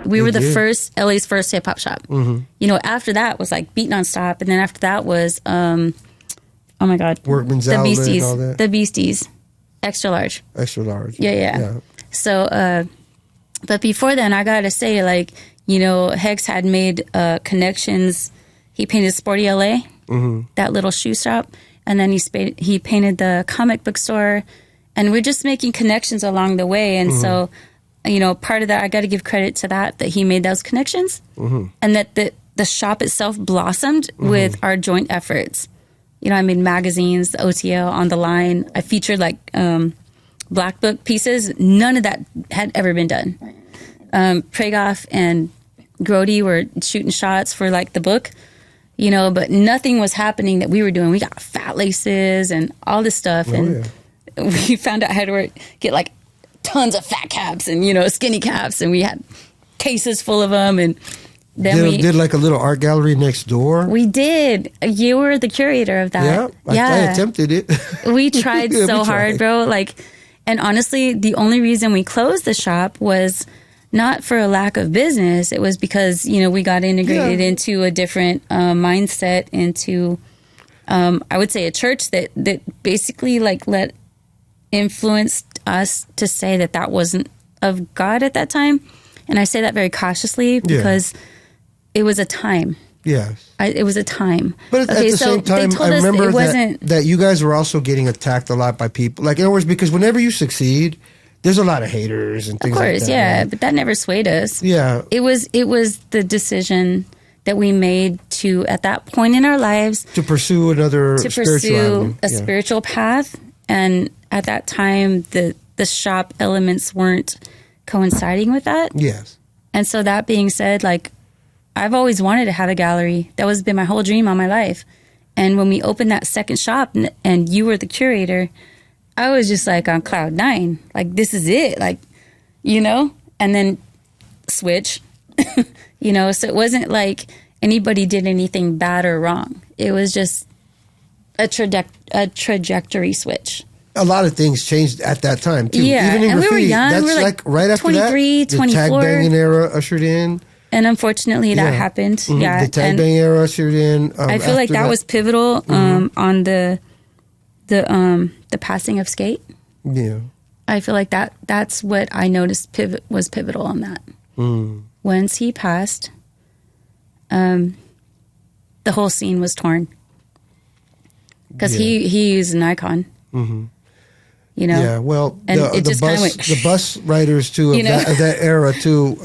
We were the first, LA's first hip hop shop. You know, after that was like Beat Nonstop, and then after that was, oh my God, Workman's the Outlet Beasties, and all that. the Beasties, extra large. Extra large. Yeah. So, but before then, I gotta say, like, you know, Hex had made connections. He painted Sporty LA, that little shoe shop, and then he painted the comic book store, and we're just making connections along the way. And so, you know, part of that, I got to give credit to that he made those connections, and that the shop itself blossomed with our joint efforts. You know, I made magazines, the OTL, On the Line. I featured like Black Book pieces. None of that had ever been done. Pragoff and Grody were shooting shots for like the book, you know, but nothing was happening that we were doing. We got fat laces and all this stuff. We found out how to get like tons of fat caps and, you know, skinny caps. And we had cases full of them. And then we did like a little art gallery next door. We did. You were the curator of that. Yeah. I attempted it. We tried hard, bro. Like, and honestly, the only reason we closed the shop was not for a lack of business. It was because, you know, we got integrated into a different mindset, into, I would say, a church that basically like influenced us to say that wasn't of God at that time. And I say that very cautiously because it was a time. Yes. It was a time. But at the same time, I remember that you guys were also getting attacked a lot by people. Like, in other words, because whenever you succeed, there's a lot of haters and things like that. Of course, yeah. Right? But that never swayed us. Yeah. It was the decision that we made to, at that point in our lives, to pursue a spiritual path. And at that time, the shop elements weren't coinciding with that. Yes. And so that being said, like, I've always wanted to have a gallery. That was been my whole dream all my life. And when we opened that second shop and you were the curator, I was just like on cloud 9. Like, this is it. Like, you know? And then switch, you know? So it wasn't like anybody did anything bad or wrong. It was just a trajectory switch. A lot of things changed at that time, too. Yeah, even in and graffiti, we were young. That's we were like right after 23, that, 24. the tag banging era ushered in. And unfortunately, that happened. Mm-hmm. Yeah, the tag bang era ushered in. I feel like that was pivotal on the passing of Skate. Yeah, I feel like that's what I noticed was pivotal on that. Once he passed, the whole scene was torn because he is an icon. You know. Yeah. Well, and it just kind of went. The bus riders too of that era too.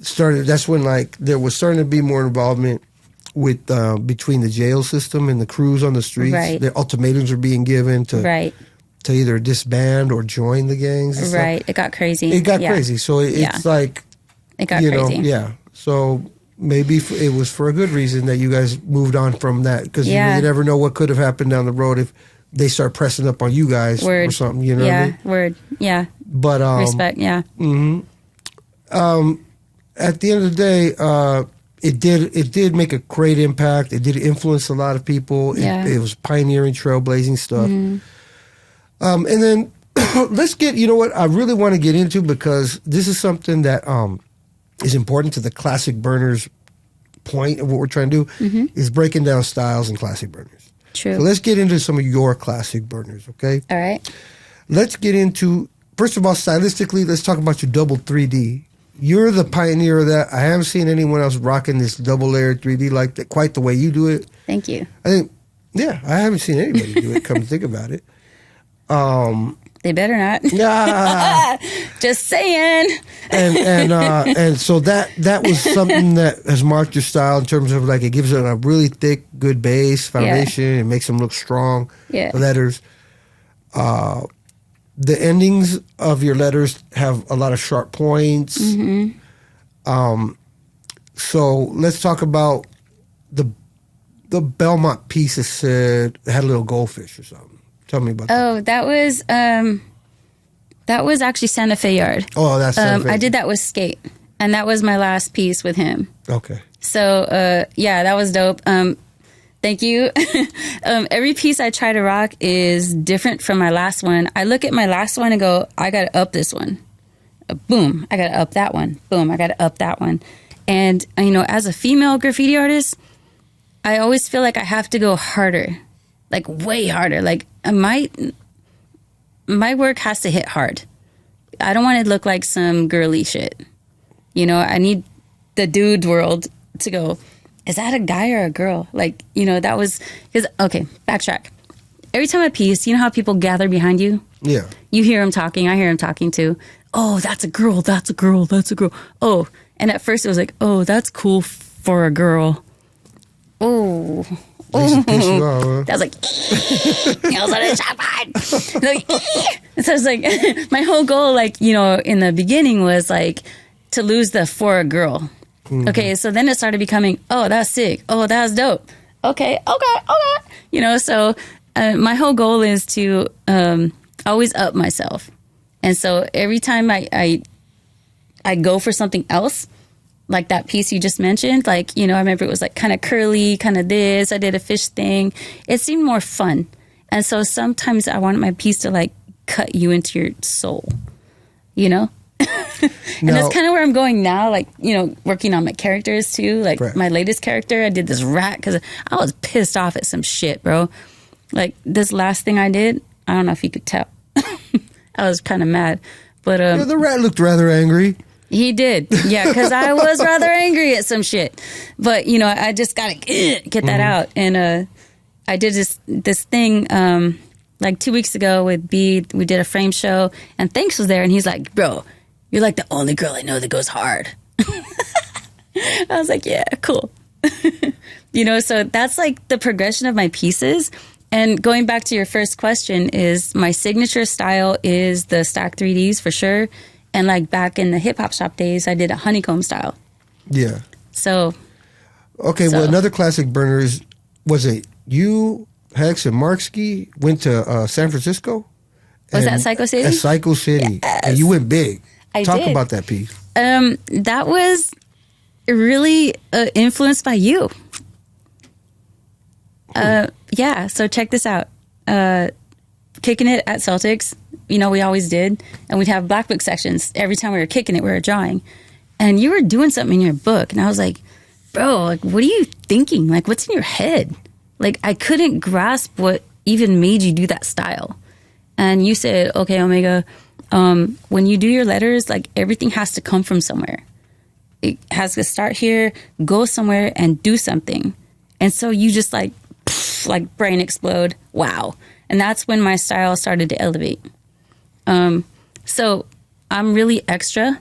Started. That's when like there was starting to be more involvement with between the jail system and the crews on the streets. Right. The ultimatums were being given to either disband or join the gangs. Right. It got crazy. It got crazy. So it's like it got crazy. Yeah. So maybe it was for a good reason that you guys moved on from that, because you never know what could have happened down the road if they start pressing up on you guys or something. You know what I mean? Word. Yeah. But respect. Yeah. At the end of the day, it did make a great impact. It did influence a lot of people. It was pioneering, trailblazing stuff. And then let's get, you know what I really want to get into, because this is something that is important to the classic burners point of what we're trying to do, is breaking down styles and classic burners. True. So let's get into some of your classic burners, okay? All right. Let's get into, first of all, stylistically, let's talk about your double 3D. You're the pioneer of that. I haven't seen anyone else rocking this double layered 3D like that, quite the way you do it. Thank you. I think, I haven't seen anybody do it, come to think about it. They better not. Just saying. And so that was something that has marked your style in terms of, like, it gives it a really thick, good base foundation. It makes them look strong. Yeah. Letters. The endings of your letters have a lot of sharp points. So let's talk about the Belmont piece that said it had a little goldfish or something. Tell me about that. Oh, that was actually Santa Fe Yard. Oh, that's Santa Fe. I did that with Skate, and that was my last piece with him. Okay. So, that was dope. Thank you. Every piece I try to rock is different from my last one. I look at my last one and go, I got to up this one. Boom, I got to up that one. Boom, I got to up that one. And, as a female graffiti artist, I always feel like I have to go harder, like way harder. Like my work has to hit hard. I don't want to look like some girly shit. I need the dude world to go, is that a guy or a girl? Like, that was, because, okay, backtrack. Every time I piece, you know how people gather behind you? Yeah. You hear them talking, I hear them talking too. Oh, that's a girl, that's a girl, that's a girl. Oh, and at first it was like, oh, that's cool for a girl. Oh. That was like, I was on a shot like, so it's like, my whole goal, like, in the beginning was like to lose the for a girl. Okay, so then it started becoming, oh, that's sick. Oh, that's dope. Okay. So my whole goal is to always up myself. And so every time I go for something else, like that piece you just mentioned, like, I remember it was like kind of curly, kind of this. I did a fish thing. It seemed more fun. And so sometimes I wanted my piece to like cut you into your soul, And that's kind of where I'm going now, like, working on my characters too. Like my latest character, I did this rat because I was pissed off at some shit, bro. Like this last thing I did, I don't know if you could tell. I was kind of mad. But the rat looked rather angry. He did. Yeah, because I was rather angry at some shit. But, I just got to get that out. And I did this thing like 2 weeks ago with B. We did a frame show, and Thanks was there, and he's like, bro, you're like the only girl I know that goes hard. I was like, yeah, cool. So that's like the progression of my pieces. And going back to your first question, is my signature style is the stack 3Ds for sure. And like back in the hip hop shop days, I did a honeycomb style. Yeah. So. Okay, well, another classic burner was it you, Hex, and Markski went to San Francisco? Was that Psycho City? At Psycho City. Yes. And you went big. I Talk did. about that piece. That was really influenced by you. Yeah, so check this out. Kicking it at Celtics, we always did. And we'd have black book sections. Every time we were kicking it, we were drawing. And you were doing something in your book. And I was like, bro, like, what are you thinking? Like, what's in your head? Like, I couldn't grasp what even made you do that style. And you said, okay, Omega, when you do your letters, like, everything has to come from somewhere. It has to start here, go somewhere, and do something. And so you just like brain explode. Wow. And that's when my style started to elevate. So I'm really extra.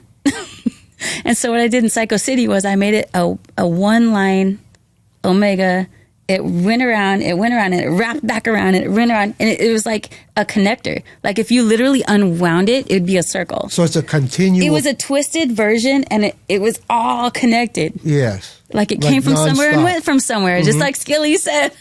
And so what I did in Psycho City was I made it a one-line Omega. It went around, and it wrapped back around, and it went around, and it was like a connector. Like if you literally unwound it, it would be a circle. So it's a continual. It was a twisted version, and it was all connected. Yes. Like it came from somewhere and nonstop. went from somewhere, just like Skilly said.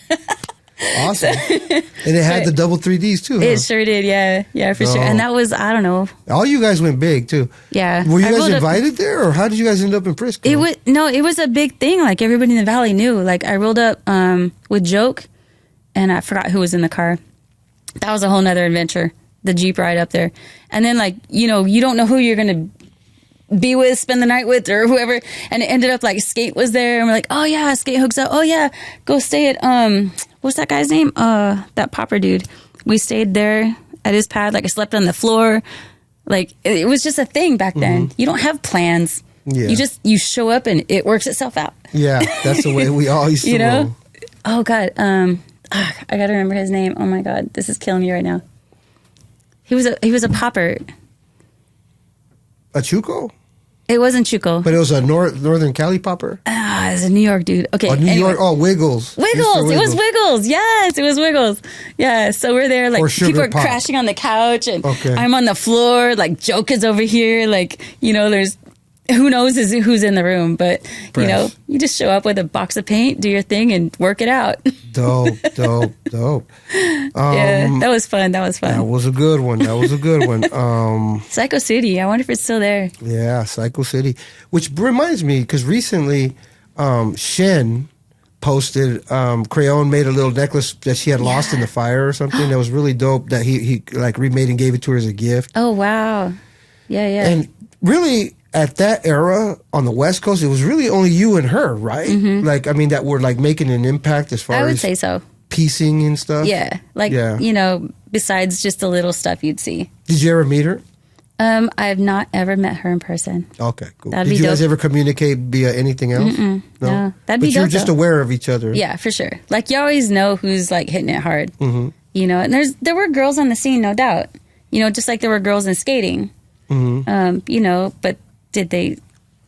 Awesome. And it had the double 3Ds too, huh? It sure did, yeah, for sure. And that was, I don't know. All you guys went big too. Yeah. Were you I guys rolled up- invited there, or how did you guys end up in Frisco? it was a big thing. Like everybody in the valley knew. Like I rolled up with Joke, and I forgot who was in the car. That was a whole nother adventure. The Jeep ride up there, and then like you don't know who you're gonna be with, spend the night with, or whoever. And it ended up like Skate was there, and we're like, oh yeah, Skate hooks up. Oh yeah, go stay at what's that guy's name? That popper dude. We stayed there at his pad. Like I slept on the floor. Like it was just a thing back then. You don't have plans. Yeah. You show up and it works itself out. Yeah, that's the way we all used to roll. Oh God, I gotta remember his name. Oh my God, this is killing me right now. He was a popper. A Chuco? It wasn't Chuco. But it was a Northern Cali popper? It was a New York dude. Okay. Oh, New anyway. York. Oh, Wiggles. Wiggles. It was Wiggles. Yes, it was Wiggles. Yeah. So we're there, like Or Sugar people are Pop. crashing on the couch, and Okay. I'm on the floor. Like Joke is over here. Like there's who knows who's in the room, but Fresh. you just show up with a box of paint, do your thing, and work it out. Dope. Yeah, that was fun. That was fun. That was a good one. Psycho City. I wonder if it's still there. Yeah, Psycho City. Which reminds me, because recently Shen posted, Crayon made a little necklace that she had lost in the fire or something. That was really dope that he like remade and gave it to her as a gift. Oh wow. Yeah. And really, at that era on the West Coast, it was really only you and her, right? Like, I mean, that were like making an impact as far I would as say so. piecing and stuff. Yeah. Like, besides just the little stuff you'd see. Did you ever meet her? I have not ever met her in person. Okay, cool. That'd Did be you guys dope. ever communicate via anything else? No, that'd be But you're dope, just though. aware of each other. Yeah, for sure. Like you always know who's like hitting it hard. And there were girls on the scene, no doubt. Just like there were girls in skating. But did they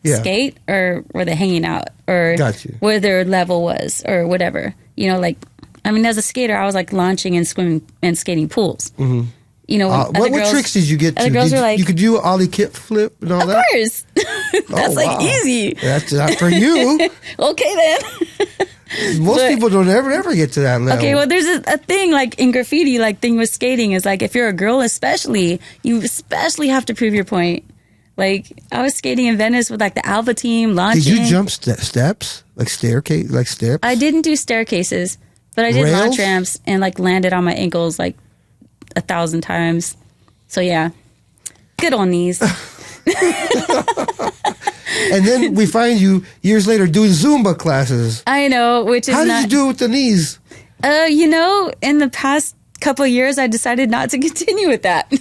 skate or were they hanging out or Got you. where their level was or whatever? As a skater, I was like launching and swimming and skating pools. What tricks did you get to? Other girls were like, you could do ollie kick flip and all of that? course. That's wow. easy. That's not for you. Okay, then. Most people don't ever get to that level. Okay, well, there's a thing like in graffiti, like thing with skating is like if you're a girl, especially, you especially have to prove your point. Like I was skating in Venice with like the Alpha team launching. Did you jump steps? Like staircase? Like steps? I didn't do staircases, but I did Rails? launch ramps and like landed on my ankles like 1,000 times. So yeah, good on knees. And then we find you years later doing Zumba classes. I know, which is How did not. you do it with the knees? In the past couple of years, I decided not to continue with that.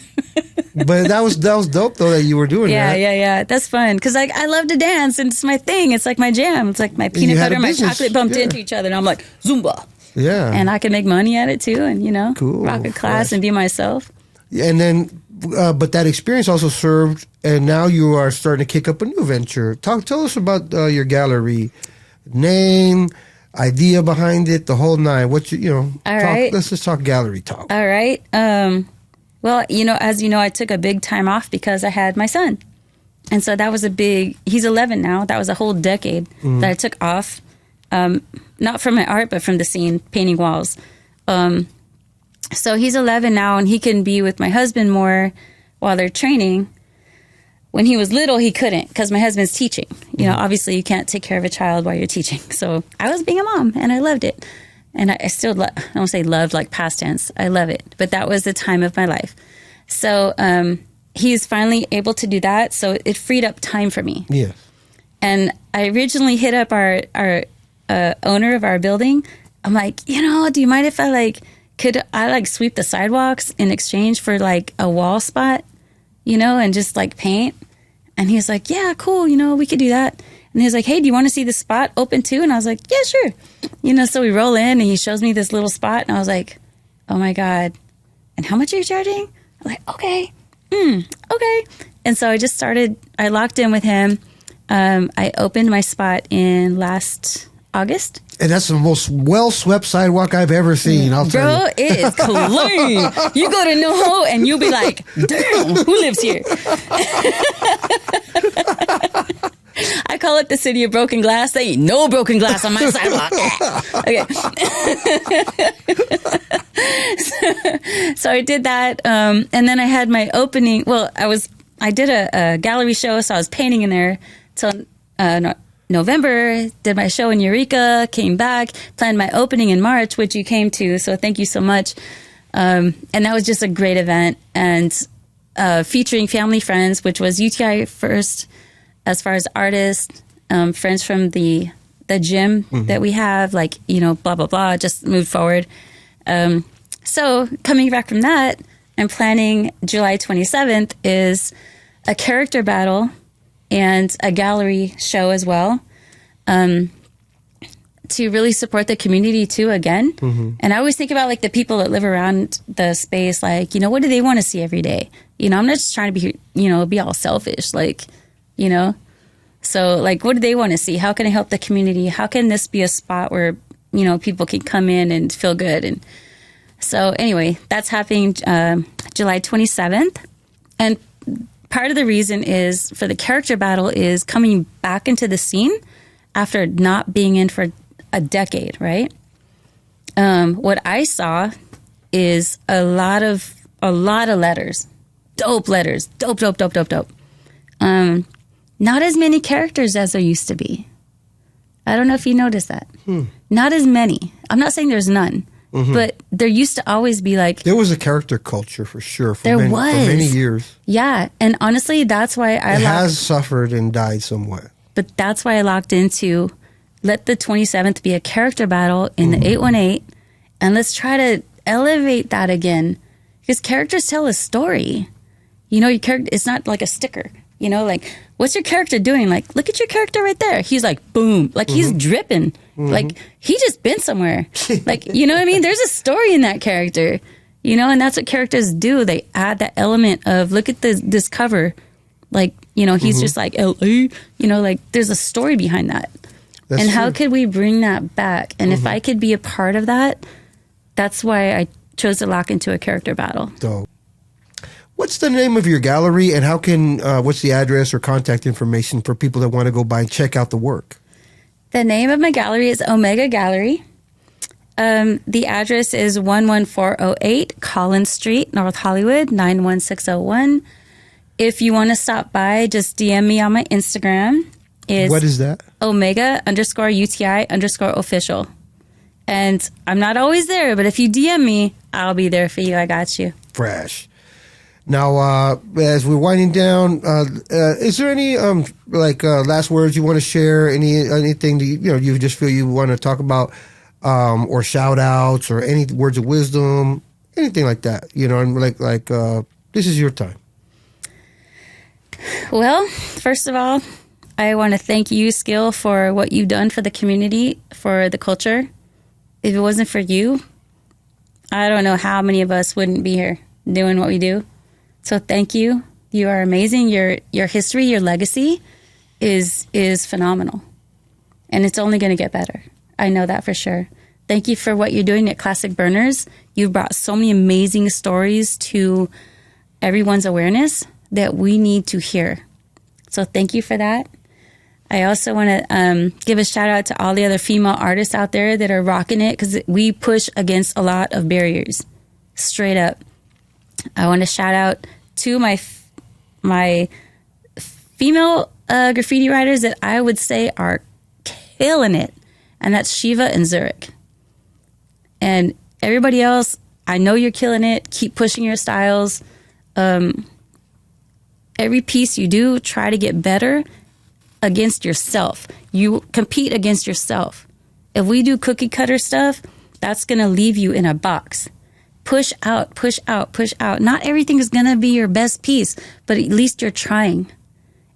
But that was dope though that you were doing that. Yeah. That's fun because like I love to dance and it's my thing. It's like my jam. It's like my peanut you had butter a and my business. chocolate bumped Yeah. into each other, and I'm like Zumba, Yeah. and I can make money at it too, and Cool. rock a class and be myself. And then, but that experience also served, and now you are starting to kick up a new venture. Tell us about your gallery, name, idea behind it, the whole nine. What All right. Let's just talk gallery talk. All right. Well, as you know, I took a big time off because I had my son. And so that was he's 11 now. That was a whole decade that I took off. Not from my art, but from the scene, painting walls. So he's 11 now and he can be with my husband more while they're training. When he was little, he couldn't because my husband's teaching. Obviously you can't take care of a child while you're teaching. So I was being a mom and I loved it. And I still, I don't say loved like past tense. I love it. But that was the time of my life. So he's finally able to do that. So it freed up time for me. Yeah. And I originally hit up our owner of our building. I'm like, do you mind if could I sweep the sidewalks in exchange for like a wall spot, and just like paint? And he's like, yeah, cool. We could do that. And he was like, hey, do you want to see the spot open too? And I was like, yeah, sure. So we roll in and he shows me this little spot. And I was like, oh my God. And how much are you charging? I'm like, okay. Okay. And so I locked in with him. I opened my spot in last August. And that's the most well-swept sidewalk I've ever seen, I'll tell Bro, you. it is clean. You go to NoHo and you'll be like, damn, who lives here? I call it the city of broken glass. There ain't no broken glass on my sidewalk. Okay. So I did that. And then I had my opening. Well, I did a gallery show, so I was painting in there till November, did my show in Eureka, came back, planned my opening in March, which you came to. So thank you so much. And that was just a great event, and featuring family friends, which was UTI first as far as artists, friends from the gym that we have, like, blah, blah, blah, just moved forward. So coming back from that, I'm planning July 27th is a character battle and a gallery show as well, to really support the community too again. And I always think about like the people that live around the space, like, what do they want to see every day? I'm not just trying to be all selfish, like, so like, what do they want to see? How can I help the community? How can this be a spot where, people can come in and feel good? And so anyway, that's happening July 27th. And part of the reason is for the character battle is coming back into the scene after not being in for a decade, right? What I saw is a lot of letters, dope letters, dope. Not as many characters as there used to be. I don't know if you noticed that. Not as many. I'm not saying there's none, but there used to always be like... There was a character culture for sure. For there many, was. For many years. Yeah. And honestly, that's why I... It has suffered and died somewhat. But that's why I locked into let the 27th be a character battle in the 818, and let's try to elevate that again. Because characters tell a story. Your character, it's not like a sticker. Like, what's your character doing? Like, look at your character right there. He's like, boom. Like, he's dripping. Like, he just been somewhere. Like, you know what I mean? There's a story in that character. And that's what characters do. They add that element of, look at this cover. Like, he's just like, LA. Like, there's a story behind that. That's and true. How could we bring that back? And if I could be a part of that, that's why I chose to lock into a character battle. Dope. What's the name of your gallery, and how can what's the address or contact information for people that want to go by and check out the work? The name of my gallery is Omega Gallery. The address is 11408 Collins Street, North Hollywood, 91601. If you want to stop by, just DM me on my Instagram. What is that? Omega_UTI_official. And I'm not always there, but if you DM me, I'll be there for you. I got you. Fresh. Now, as we're winding down, is there any last words you want to share? Anything that you just feel you want to talk about, or shout outs, or any words of wisdom, anything like that? And this is your time. Well, first of all, I want to thank you, Skill, for what you've done for the community, for the culture. If it wasn't for you, I don't know how many of us wouldn't be here doing what we do. So thank you. You are amazing. Your history, your legacy is phenomenal. And it's only going to get better. I know that for sure. Thank you for what you're doing at Classic Burners. You've brought so many amazing stories to everyone's awareness that we need to hear. So thank you for that. I also want to give a shout out to all the other female artists out there that are rocking it, because we push against a lot of barriers, straight up. I want to shout out to my female graffiti writers that I would say are killing it, and that's Shiva and Zurich. And everybody else, I know you're killing it. Keep pushing your styles. Every piece you do, try to get better against yourself. You compete against yourself. If we do cookie cutter stuff, that's going to leave you in a box. Push out, push out, push out. Not everything is going to be your best piece, but at least you're trying.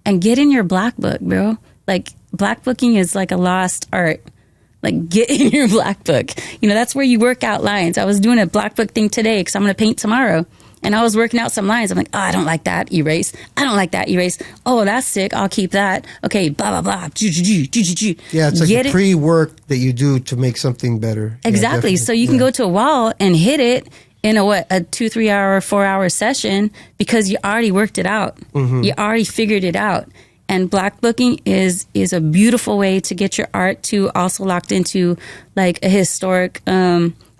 And get in your black book, bro. Like, black booking is like a lost art. Like, get in your black book. That's where you work out lines. I was doing a black book thing today because I'm going to paint tomorrow. And I was working out some lines. I'm like, oh, I don't like that. Erase. I don't like that. Erase. Oh, that's sick. I'll keep that. Okay, blah, blah, blah. Yeah, it's like the pre-work that you do to make something better. Exactly. So you can go to a wall and hit it in a 2-3 hour, 4 hour session because you already worked it out. You already figured it out. And black booking is a beautiful way to get your art to also locked into like a historic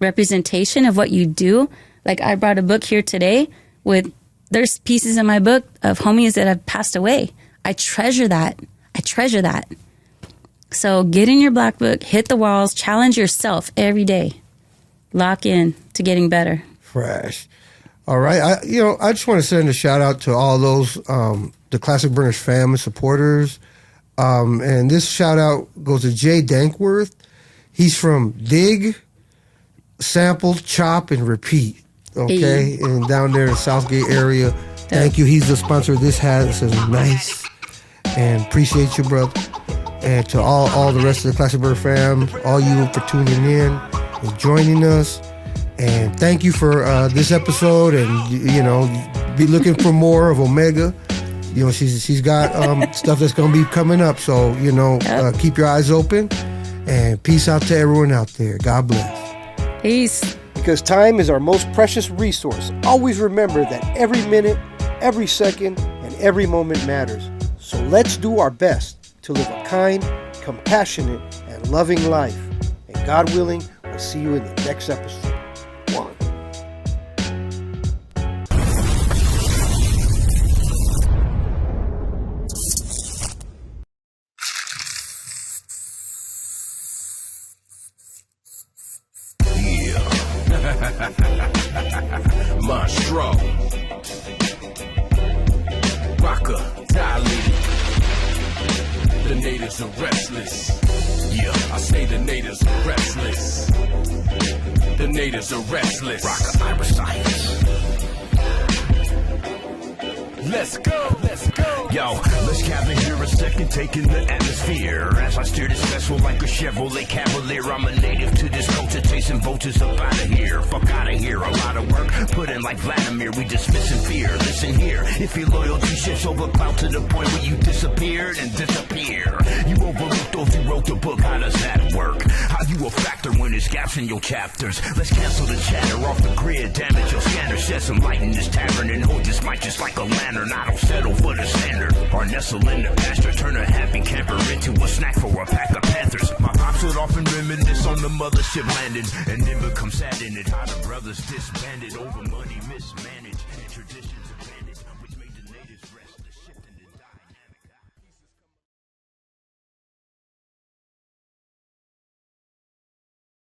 representation of what you do. Like I brought a book here today there's pieces in my book of homies that have passed away. I treasure that. So get in your black book, hit the walls, challenge yourself every day. Lock in to getting better. Fresh. All right. I just want to send a shout out to all those, the Classic Burners fam and supporters. And this shout out goes to Jay Dankworth. He's from Dig, Sample, Chop, and Repeat. Okay. Hey. And down there in the Southgate area. Thank you. He's the sponsor of this hat. It says nice. And appreciate you, brother. And to all the rest of the Classic Burner fam, all you for tuning in and joining us. And thank you for this episode. And, be looking for more of Omega. She's got stuff that's going to be coming up. So, keep your eyes open. And peace out to everyone out there. God bless. Peace. Because time is our most precious resource. Always remember that every minute, every second, and every moment matters. So let's do our best to live a kind, compassionate, and loving life. And God willing, we'll see you in the next episode. One. Monstro, Rocker, Dali. The natives are restless. Yeah, I say the natives are restless. The natives are restless. Rocker, Irish science. Let's go, let's go. Yo, let's gather here a second, taking the atmosphere. As I steer this vessel like a Chevrolet Cavalier, I'm a native to this culture, chasing vultures up out of here. Fuck out of here, a lot of work put in like Vladimir. We dismissing fear. Listen here, if your loyalty shifts over clout to the point where you disappeared and disappear, you overlooked those who wrote the book. How does that work? How you a factor when there's gaps in your chapters? Let's cancel the chatter off the grid, damage your scanner, shed some light in this tavern, and hold this mic just like a lantern. I don't settle for the standard or nestle in the pasture, turn a happy camper into a snack for a pack of panthers. My pops would often reminisce on the mothership landing, and then become sad in it how the brothers disbanded over money mismanaged and traditions abandoned.